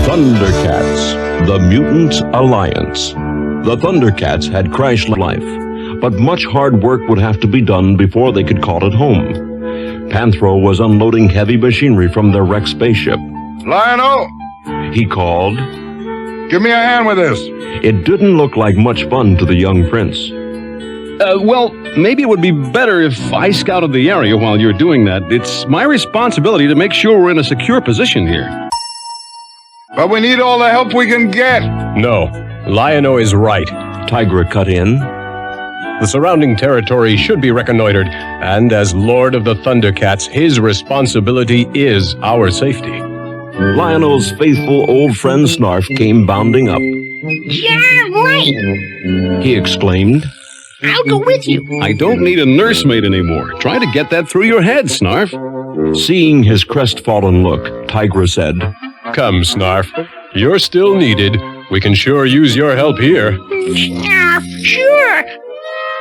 Thundercats The Mutants Alliance. The Thundercats had crashed life, but much hard work would have to be done before they could call it home. Panthro was unloading heavy machinery from their wrecked spaceship. Lionel, He called. give me a hand with this. It didn't look like much fun to the young prince. Well, maybe it would be better if I scouted the area while you're doing that. It's my responsibility to make sure we're in a secure position here. But we need all the help we can get. No, Lion-O is right. Tigra cut in. The surrounding territory should be reconnoitered, and as Lord of the Thundercats, his responsibility is our safety. Lionel's faithful old friend Snarf came bounding up. Yeah, right. He exclaimed. I'll go with you. I don't need a nursemaid anymore. Try to get that through your head, Snarf. Seeing his crestfallen look, Tigra said, Come, Snarf. You're still needed. We can sure use your help here. Sure.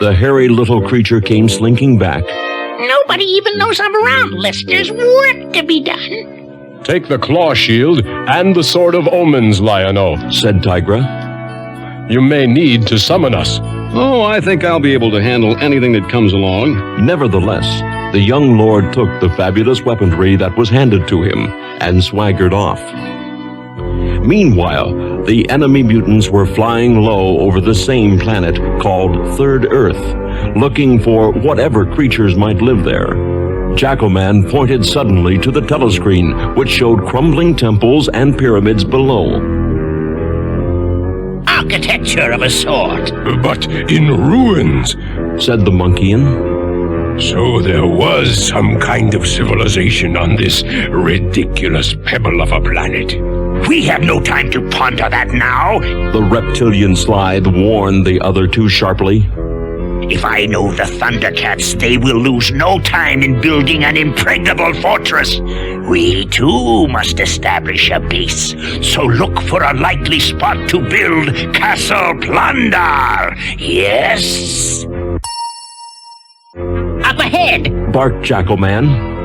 The hairy little creature came slinking back. Nobody even knows I'm around unless there's work to be done. Take the claw shield and the sword of omens, Lion-O. Said Tigra. You may need to summon us. Oh, I think I'll be able to handle anything that comes along. Nevertheless, the young lord took the fabulous weaponry that was handed to him and swaggered off. Meanwhile, the enemy mutants were flying low over the same planet called Third Earth, looking for whatever creatures might live there. Jackalman pointed suddenly to the telescreen, which showed crumbling temples and pyramids below. Architecture of a sort. But in ruins. Said the Monkeyan. So there was some kind of civilization on this ridiculous pebble of a planet. We have no time to ponder that now. The reptilian Slithe warned the other two sharply. If I know the Thundercats, they will lose no time in building an impregnable fortress. We too must establish a base, so look for a likely spot to build Castle Plunder. Yes? Up ahead! Barked Jackalman.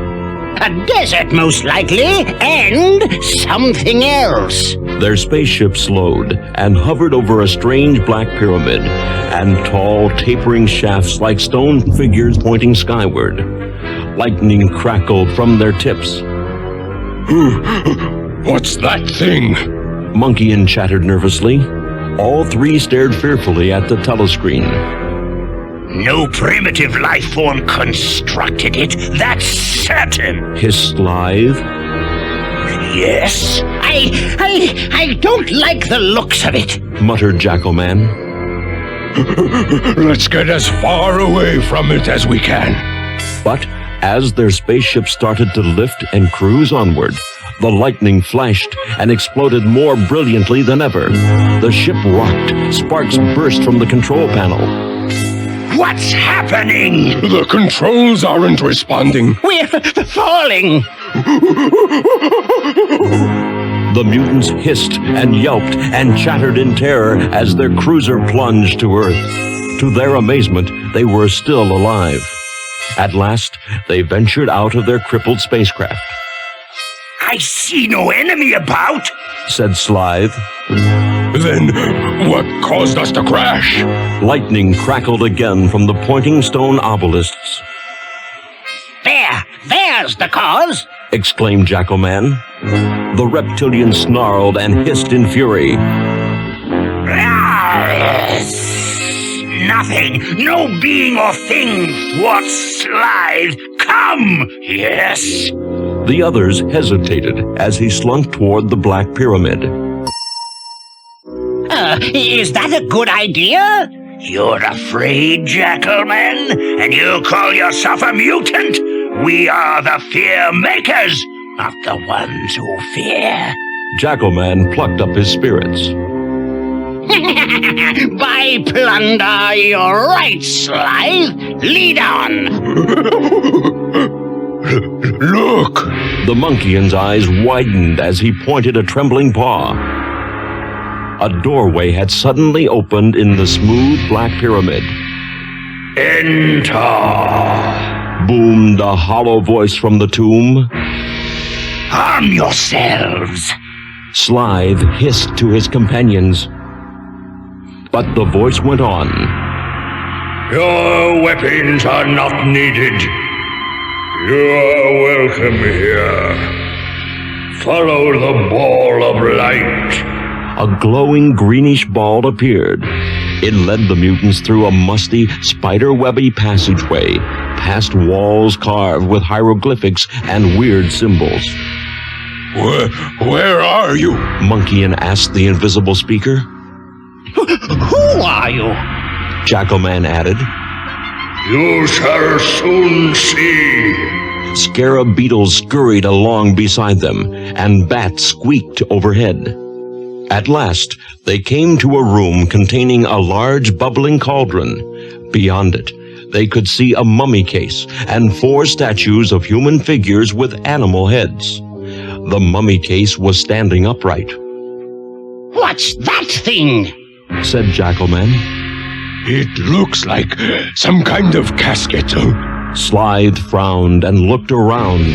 A desert, most likely, and something else. Their spaceship slowed and hovered over a strange black pyramid and tall, tapering shafts like stone figures pointing skyward. Lightning crackled from their tips. What's that thing? Monkeyan chattered nervously. All three stared fearfully at the telescreen. No primitive life form constructed it, that's certain. Hissed Slithe. Yes, I don't like the looks of it. Muttered Jackalman. Let's get as far away from it as we can. But as their spaceship started to lift and cruise onward, the lightning flashed and exploded more brilliantly than ever. The ship rocked. Sparks burst from the control panel. What's happening? The controls aren't responding. We're falling. The mutants hissed and yelped and chattered in terror as their cruiser plunged to Earth. To their amazement, they were still alive. At last, they ventured out of their crippled spacecraft. I see no enemy about, said Slithe. Then what caused us to crash? Lightning crackled again from the pointing stone obelisks. There's the cause, exclaimed Jackalman. The reptilian snarled and hissed in fury. Nothing, no being or thing, what Slithe, come, yes. The others hesitated as he slunk toward the Black Pyramid. Is that a good idea? You're afraid, Jackalman? And you call yourself a mutant? We are the fear makers, not the ones who fear. Jackalman plucked up his spirits. By plunder, you're right, Slithe. Lead on. Look! The Monkeyan's eyes widened as he pointed a trembling paw. A doorway had suddenly opened in the smooth black pyramid. Enter! Boomed a hollow voice from the tomb. Arm yourselves. Slythe hissed to his companions. But the voice went on. Your weapons are not needed. You are welcome here. Follow the ball of light. A glowing greenish ball appeared. It led the mutants through a musty, spider-webby passageway, past walls carved with hieroglyphics and weird symbols. Where are you? Monkeyan asked the invisible speaker. Who are you? Jackalman added. You shall soon see. Scarab beetles scurried along beside them, and bats squeaked overhead. At last, they came to a room containing a large bubbling cauldron. Beyond it, they could see a mummy case and 4 statues of human figures with animal heads. The mummy case was standing upright. What's that thing? Said Jackalman. It looks like some kind of casket. Slythe frowned and looked around.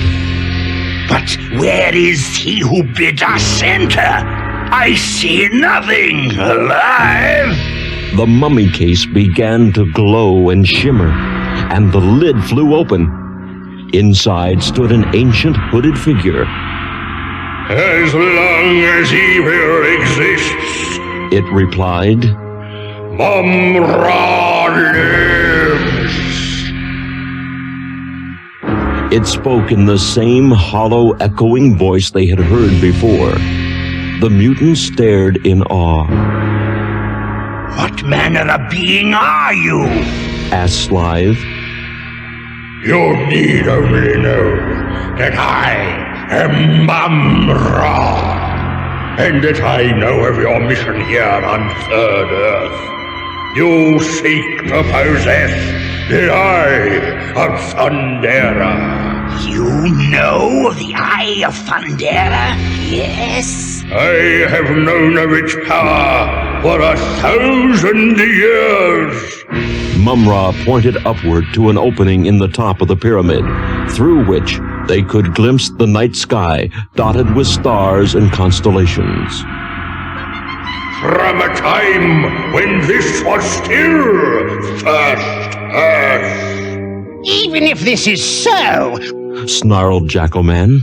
But where is he who bid us enter? I see nothing alive. The mummy case began to glow and shimmer, and the lid flew open. Inside stood an ancient hooded figure. As long as evil exists, It replied. Mumm-Ra lives. It spoke in the same hollow, echoing voice they had heard before. The mutants stared in awe. What manner of being are you? Asked Slythe. You need only know that I am Mumm-Ra, and that I know of your mission here on Third Earth. You seek to possess the Eye of Thundera. You know of the Eye of Thundera? Yes? I have known of its power for 1,000 years. Mumm-Ra pointed upward to an opening in the top of the pyramid, through which they could glimpse the night sky dotted with stars and constellations. From a time when this was still First Earth. Even if this is so, Snarled Jackalman.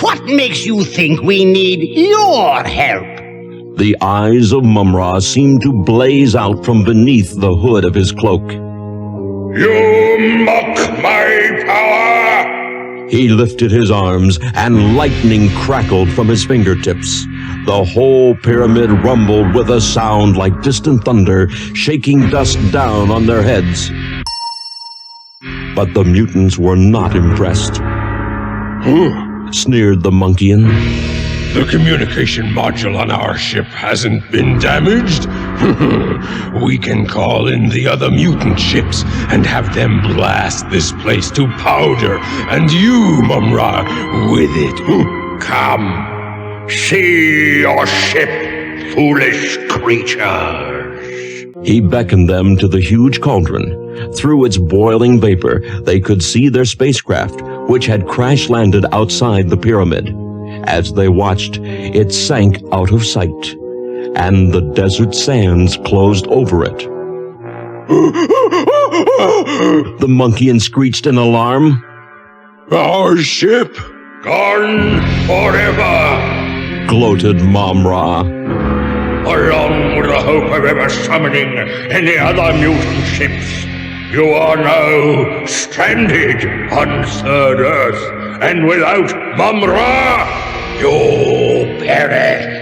what makes you think we need your help? The eyes of Mumm-Ra seemed to blaze out from beneath the hood of his cloak. You mock my power! He lifted his arms, and lightning crackled from his fingertips. The whole pyramid rumbled with a sound like distant thunder, shaking dust down on their heads. But the mutants were not impressed. Sneered the Monkeyan. The communication module on our ship hasn't been damaged. We can call in the other mutant ships and have them blast this place to powder, and you, Mumm-Ra, with it. Come, see your ship, foolish creatures. He beckoned them to the huge cauldron. Through its boiling vapor, they could see their spacecraft, which had crash-landed outside the pyramid. As they watched, it sank out of sight, and the desert sands closed over it. The Monkeyan screeched in alarm. Our ship gone forever, Gloated Mumm-Ra. along with the hope of ever summoning any other mutant ships. You are now stranded on Third Earth, and without Mumm-Ra, you perish.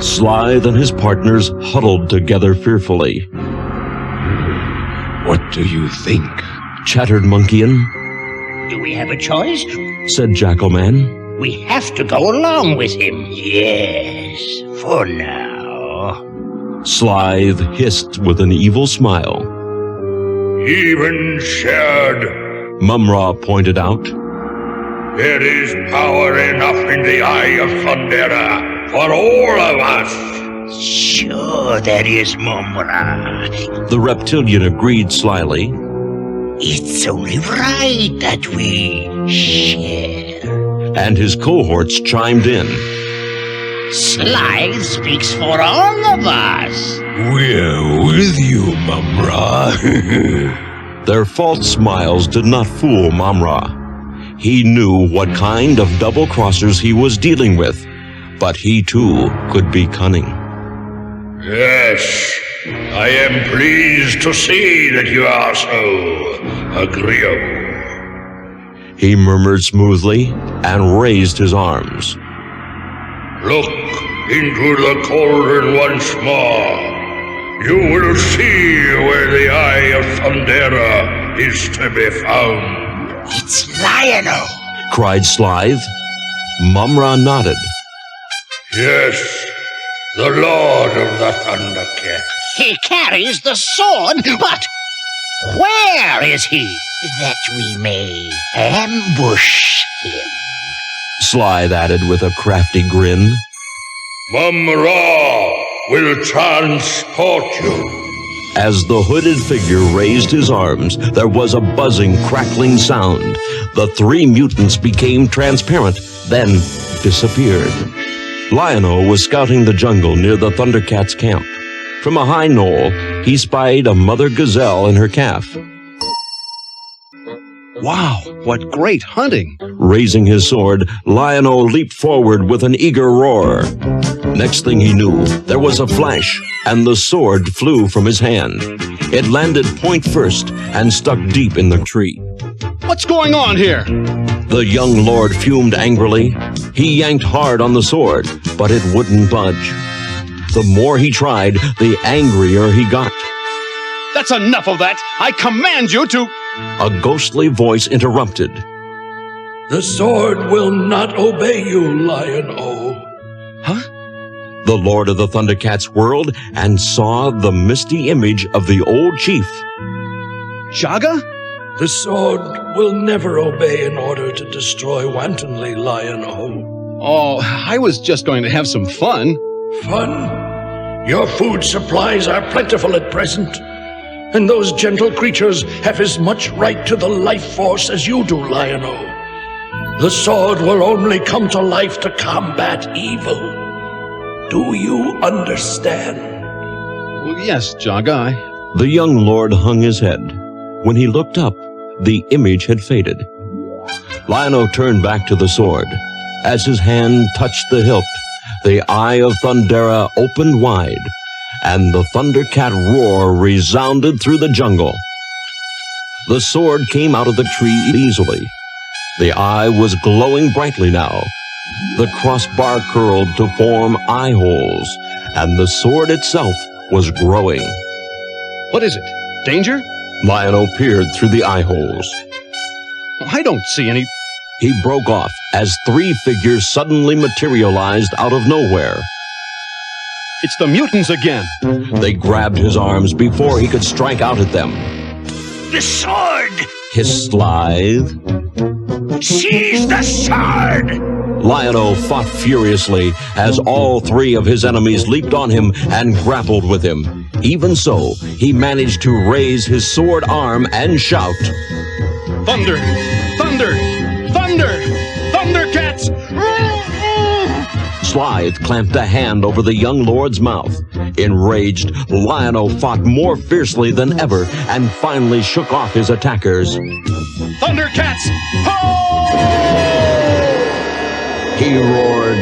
Slythe and his partners huddled together fearfully. What do you think? Chattered Monkeyan. Do we have a choice? Said Jackalman. We have to go along with him. Yes, for now. Slythe hissed with an evil smile. Even shared, Mumm-Ra pointed out. there is power enough in the Eye of Thundera for all of us. Sure there is, Mumm-Ra. The reptilian agreed slyly. It's only right that we share. And his cohorts chimed in. Slythe speaks for all of us. We're with you, Mumm-Ra. Their false smiles did not fool Mumm-Ra. He knew what kind of double-crossers he was dealing with, but he too could be cunning. Yes, I am pleased to see that you are so agreeable. He murmured smoothly and raised his arms. Look into the cauldron once more. You will see where the Eye of Thundera is to be found. It's Lion-O. Cried Slythe. Mumm-Ra nodded. Yes, the Lord of the Thundercats. He carries the sword, but where is he? That we may ambush him. Slythe added with a crafty grin. Mumm-Ra will transport you. As the hooded figure raised his arms, there was a buzzing, crackling sound. The three mutants became transparent, then disappeared. Lion-O was scouting the jungle near the Thundercats' camp. From a high knoll, he spied a mother gazelle and her calf. Wow, what great hunting! Raising his sword, Lion-O leaped forward with an eager roar. Next thing he knew, there was a flash, and the sword flew from his hand. It landed point first and stuck deep in the tree. What's going on here? The young lord fumed angrily. He yanked hard on the sword, but it wouldn't budge. The more he tried, the angrier he got. That's enough of that! I command you to... A ghostly voice interrupted. The sword will not obey you, Lion-O. Huh? The Lord of the Thundercats whirled and saw the misty image of the old chief. Jaga? The sword will never obey an order to destroy wantonly, Lion-O. Oh, I was just going to have some fun. Fun? Your food supplies are plentiful at present, and those gentle creatures have as much right to the life force as you do, Lion-O. The sword will only come to life to combat evil. Do you understand? Well, yes, Jaga, The young lord hung his head. When he looked up, the image had faded. Lion-O turned back to the sword. As his hand touched the hilt, the Eye of Thundera opened wide, and the Thundercat roar resounded through the jungle. The sword came out of the tree easily. The eye was glowing brightly now. The crossbar curled to form eye holes, and the sword itself was growing. What is it? Danger? Lion-O peered through the eye holes. I don't see any... He broke off as three figures suddenly materialized out of nowhere. It's the mutants again. They grabbed his arms before he could strike out at them. The sword! Hissed Slythe. Seize the sword! Lion-O fought furiously as all three of his enemies leaped on him and grappled with him. Even so, he managed to raise his sword arm and shout, Thunder! Thunder! Thunder! Thundercats! Slythe clamped a hand over the young lord's mouth. Enraged, Lion-O fought more fiercely than ever and finally shook off his attackers. Thundercats! Ho! He roared.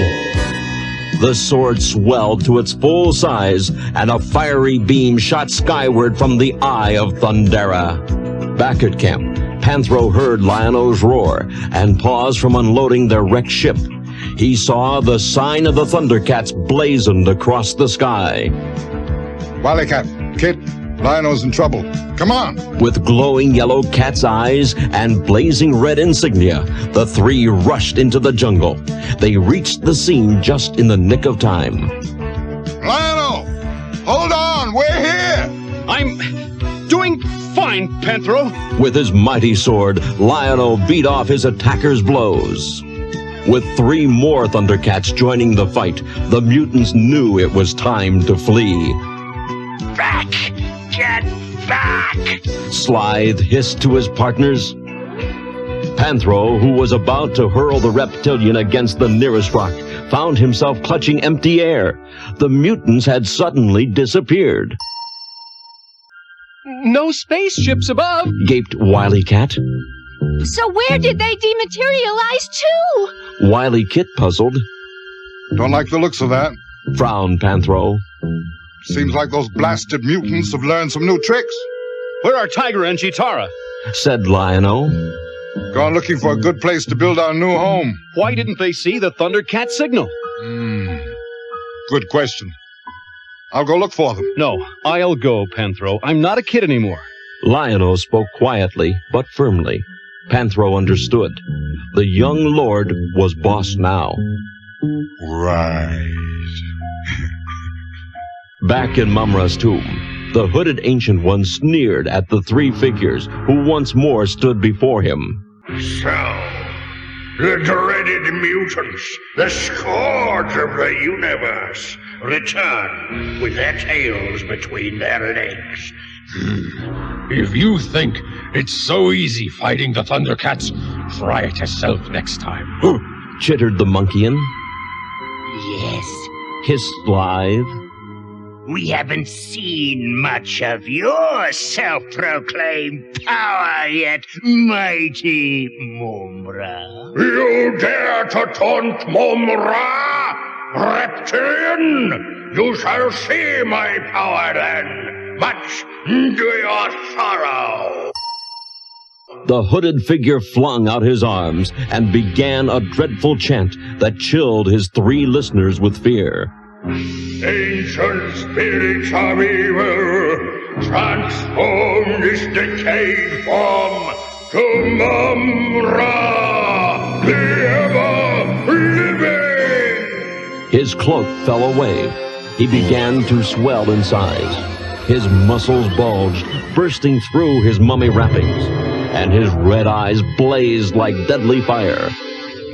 The sword swelled to its full size, and a fiery beam shot skyward from the Eye of Thundera. Back at camp, Panthro heard Lion-O's roar and paused from unloading their wrecked ship. He saw the sign of the Thundercats blazoned across the sky. Wildcat, Kit, Lion-O's in trouble. Come on! With glowing yellow cat's eyes and blazing red insignia, the three rushed into the jungle. They reached the scene just in the nick of time. Lion-O! Hold on! We're here! I'm doing fine, Panthro. With his mighty sword, Lion-O beat off his attackers' blows. With three more Thundercats joining the fight, the mutants knew it was time to flee. Back! Get back! Slythe hissed to his partners. Panthro, who was about to hurl the reptilian against the nearest rock, found himself clutching empty air. The mutants had suddenly disappeared. No spaceships above! Gaped Wily Cat. So where did they dematerialize to? Wily Kit, puzzled. Don't like the looks of that. Frowned Panthro. Seems like those blasted mutants have learned some new tricks. Where are Tigra and Chitara? Said Lion-O. Gone looking for a good place to build our new home. Why didn't they see the Thundercat signal? Good question. I'll go look for them. No, I'll go, Panthro. I'm not a kid anymore. Lion-O spoke quietly, but firmly. Panthro understood. The young lord was boss now. Right. Back in Mumm-Ra's tomb, the hooded Ancient One sneered at the three figures who once more stood before him. So, the dreaded mutants, the scourge of the universe, return with their tails between their legs. If you think it's so easy fighting the Thundercats, try it yourself next time. Chittered the Monkeyan. Yes, Hissed Blythe. we haven't seen much of your self-proclaimed power yet, mighty Mumm-Ra. You dare to taunt Mumm-Ra? Reptilian! You shall see my power then, much to your sorrow. The hooded figure flung out his arms and began a dreadful chant that chilled his three listeners with fear. Ancient spirits of evil, transform this decayed form to Mumm-Ra, the ever-living! His cloak fell away. He began to swell in size. His muscles bulged, bursting through his mummy wrappings, and his red eyes blazed like deadly fire.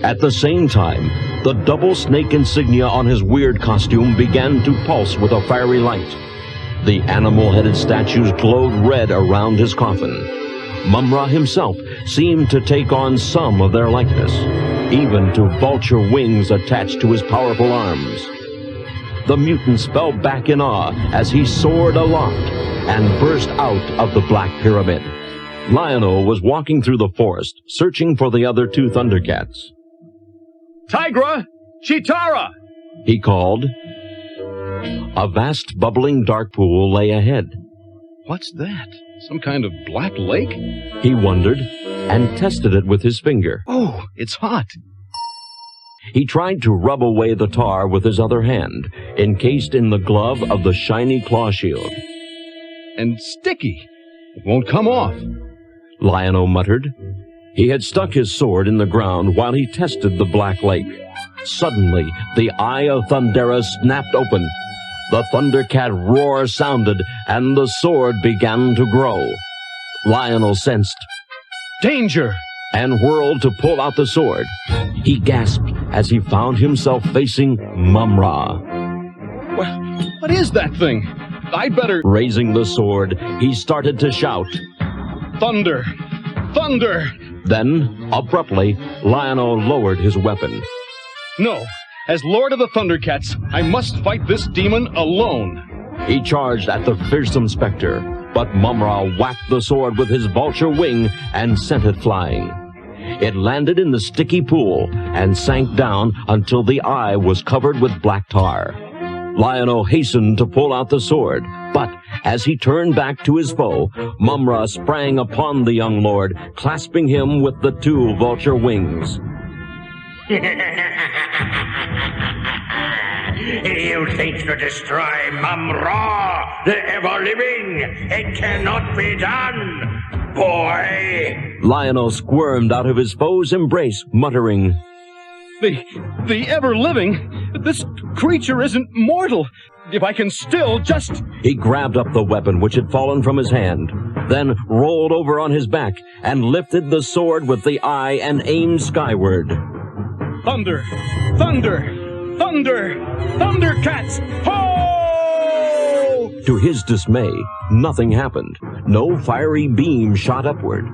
At the same time, the double snake insignia on his weird costume began to pulse with a fiery light. The animal-headed statues glowed red around his coffin. Mumm-Ra himself seemed to take on some of their likeness, even to vulture wings attached to his powerful arms. The mutants fell back in awe as he soared aloft and burst out of the Black Pyramid. Lion-O was walking through the forest, searching for the other two Thundercats. Tigra! Chitara! He called. A vast, bubbling dark pool lay ahead. What's that? Some kind of black lake? He wondered, and tested it with his finger. Oh, it's hot. He tried to rub away the tar with his other hand, encased in the glove of the shiny claw shield. And sticky. It won't come off. Lion-O muttered. He had stuck his sword in the ground while he tested the black lake. Suddenly, the eye of Thundera snapped open. The Thundercat roar sounded, and the sword began to grow. Lion-O sensed Danger! and whirled to pull out the sword. He gasped as he found himself facing Mumm-Ra. What is that thing? I'd better... Raising the sword, he started to shout. Thunder! Thunder! Then, abruptly, Lion-O lowered his weapon. No. As Lord of the Thundercats, I must fight this demon alone. He charged at the fearsome specter, but Mumm-Ra whacked the sword with his vulture wing and sent it flying. It landed in the sticky pool and sank down until the eye was covered with black tar. Lion-O hastened to pull out the sword, but as he turned back to his foe, Mumm-Ra sprang upon the young lord, clasping him with the two vulture wings. You think to destroy Mumm-Ra, the ever-living? It cannot be done, boy! Lion-O squirmed out of his foe's embrace, muttering, The ever-living? This creature isn't mortal. If I can still just... He grabbed up the weapon which had fallen from his hand, then rolled over on his back and lifted the sword with the eye and aimed skyward. Thunder! Thunder! Thunder! Thundercats! Ho! To his dismay, nothing happened. No fiery beam shot upward.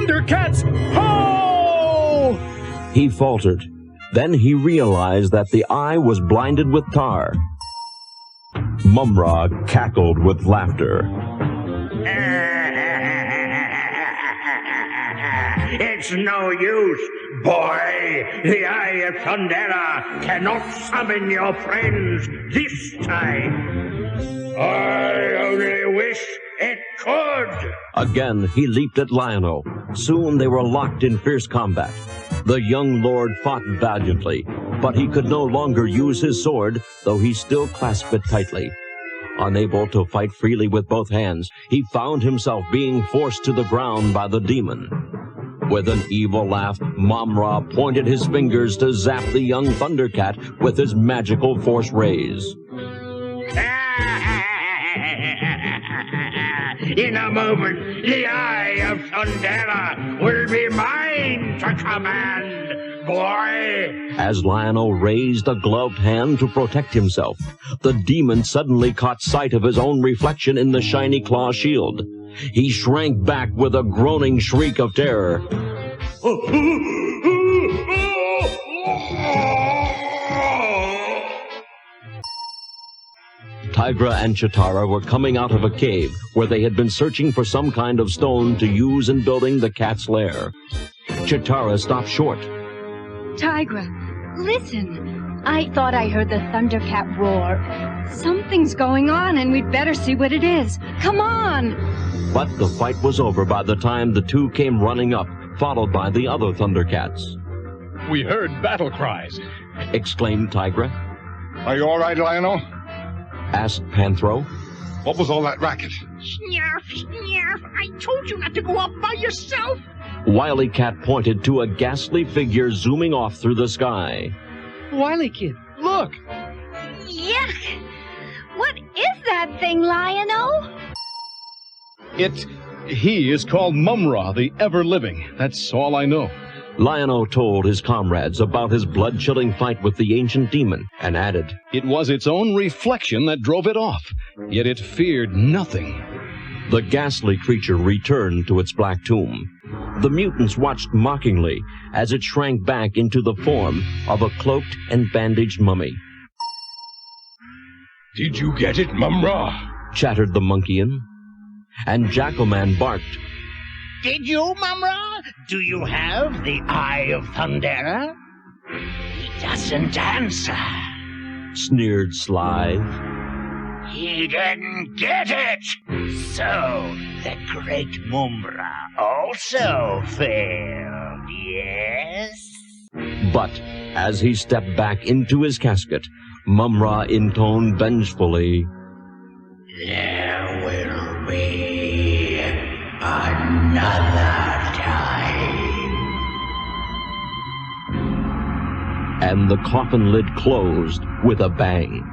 Thundercats! Ho! He faltered. Then he realized that the eye was blinded with tar. Mumm-Ra cackled with laughter. It's no use, boy. The Eye of Thundera cannot summon your friends this time. I only wish it could. Again, he leaped at Lion-O. Soon they were locked in fierce combat. The young lord fought valiantly, but he could no longer use his sword, though he still clasped it tightly. Unable to fight freely with both hands, he found himself being forced to the ground by the demon. With an evil laugh, Mumm-Ra pointed his fingers to zap the young Thundercat with his magical force rays. In a moment, the Eye of Thundera will be mine to command, boy. As Lion-O raised a gloved hand to protect himself, the demon suddenly caught sight of his own reflection in the shiny claw shield. He shrank back with a groaning shriek of terror. Tigra and Chitara were coming out of a cave where they had been searching for some kind of stone to use in building the cat's lair. Chitara stopped short. Tigra, listen. I thought I heard the Thundercat roar. Something's going on, and we'd better see what it is. Come on! But the fight was over by the time the two came running up, followed by the other Thundercats. We heard battle cries, exclaimed Tigra. Are you all right, Lion-O? Asked Panthro. What was all that racket? Snarf, snarf, I told you not to go off by yourself. Wily Cat pointed to a ghastly figure zooming off through the sky. Wily Kid, look! Yuck! What is that thing, Lion-O? He is called Mumm-Ra, the ever-living. That's all I know. Lion-O told his comrades about his blood-chilling fight with the ancient demon, and added, It was its own reflection that drove it off, yet it feared nothing. The ghastly creature returned to its black tomb. The mutants watched mockingly as it shrank back into the form of a cloaked and bandaged mummy. Did you get it, Mumm-Ra? Chattered the Monkeyan. And Jackalman barked. Did you, Mumm-Ra? Do you have the Eye of Thundera? He doesn't answer. Sneered Sly. He didn't get it. So, the great Mumm-Ra also failed, yes? But as he stepped back into his casket, Mumm-Ra intoned vengefully, There will be another time. and the coffin lid closed with a bang.